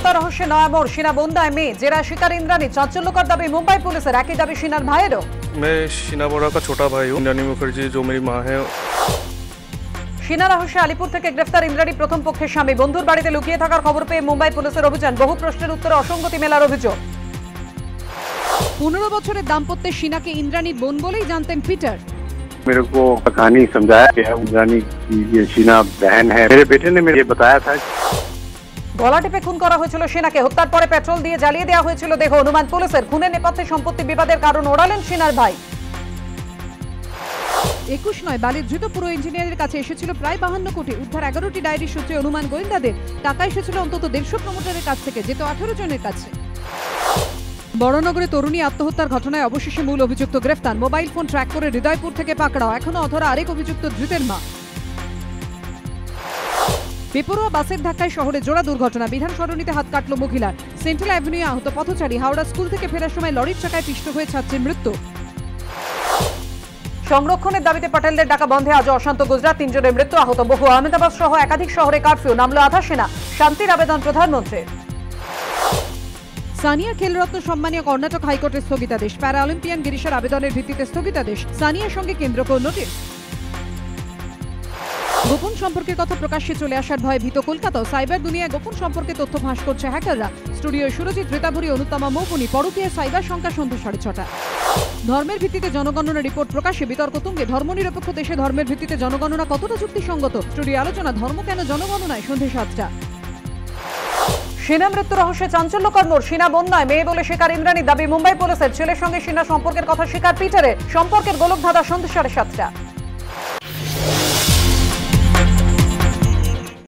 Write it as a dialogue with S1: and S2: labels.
S1: হত্যা রহস্যে নয়া মোড়। শিনা বন্দায় মেয়ে জেরা শিকার इंद्रानी। चांचल्यकर दाबी मुंबई पुलिसेर। एक ही दाबी शिनार भाइয়েরও।
S2: मैं शीना बोरा का छोटा भाई हूँ। इंद्रानी मुखर्जी जो मेरी माँ है।
S1: শিনা রহস্যে আলিপুর থেকে গ্রেফতার इंद्रानी প্রথম পক্ষের স্বামী। বন্ধুর বাড়িতে লুকিয়ে থাকার খবর পেয়ে মুম্বাই পুলিশের অভিযান। বহু প্রশ্নের উত্তরে অসঙ্গতি মেলার অভিযোগ। 15 বছরের দাম্পত্যে শিনাকে इंद्रानीর বোন বলেই জানতেন পিটার।
S3: मेरे को कहानी समझाया कि इंद्रानी की ये शीना बहन है। मेरे बेटे ने मुझे बताया था।
S1: গলা টিপে খুন করা হয়েছিল শিনাকে। হত্যার পরে পেট্রোল দিয়ে জ্বালিয়ে দেওয়া হয়েছিল দেহ। অনুমান পুলিশের। খুনের নেপথ্যে সম্পত্তি বিবাদের কারণ ওড়ালেন শিনার ভাই। 21 নয়, বালির ধৃত পুরো ইঞ্জিনিয়ারের কাছে এসেছিল প্রায় 52 কোটি। উদ্ধার 11টি ডায়েরি সূত্রে অনুমান গোয়েন্দাদের। টাকা এসেছিল অন্তত 150 প্রমোটারের কাছ থেকে, যেত 18 জনের কাছে। বড়নগরে তরুণী আত্মহত্যার ঘটনায় অবশেষে মূল অভিযুক্ত গ্রেফতার। মোবাইল ফোন ট্র্যাক করে হৃদয়পুর থেকে পাকড়াও। এখনো অধরা আরেক অভিযুক্ত ধৃতের মা। বেপরোয়া বাসের ধাক্কায় শহরে জোড়া দুর্ঘটনা। বিধান সরণিতে হাত কাটল মহিলার। সেন্ট্রাল অ্যাভিনিউ আহত পথচারী। হাওড়া স্কুল থেকে ফেরার সময় লরির চাকায় পিষ্ট হয়ে ছাত্রীর মৃত্যু। সংরক্ষণের দাবিতে পটেলদের ডাকা বন্ধে আজ অশান্ত গুজরাট। 3 জনের মৃত্যু, আহত বহু। আহমেদাবাদ সহ একাধিক শহরে কারফিউ। নামল আধা সেনা। শান্তির আবেদন প্রধানমন্ত্রীর। সানিয়া খেলরত্ন সম্মানীয় কর্ণাটক হাইকোর্টের স্থগিতাদেশ। প্যারা অলিম্পিয়ান গিরিশের আবেদনের ভিত্তিতে স্থগিতাদেশ। সানিয়ার সঙ্গে কেন্দ্রকেও নোটিশ। গোপন সম্পর্কের কথা প্রকাশ্যে চলে আসার ভয়ে ভীত কলকাতাও। সাইবার দুনিয়ায় গোপন সম্পর্কে তথ্য ফাঁস করছে হ্যাকাররা। স্টুডিও সুরজিৎ, রীতাভরি, অনুত্তমা মৌপুনি। পরকীয়ার সাইবার সংখ্যা সন্ধ্যা 6:30। ধর্মের ভিত্তিতে জনগণনা রিপোর্ট প্রকাশে। বিতর্ক তুঙ্গে। ধর্মনিরপেক্ষ দেশে ধর্মের ভিত্তিতে জনগণনা কতটা যুক্তিসঙ্গত? স্টুডিও আলোচনা। ধর্ম কেন জনগণনায়? সন্ধ্যে 7টা। শিনা মৃত্যু রহস্যে চাঞ্চল্যকর মোড়। শিনা বন্যায় মেয়ে বলে শিকার इंद्रानी। দাবি মুম্বাই পুলিশের। ছেলের সঙ্গে শিনা সম্পর্কের কথা স্বীকার পিটারের। সম্পর্কের গোলকধাঁধা। সন্ধ্যা 7:30।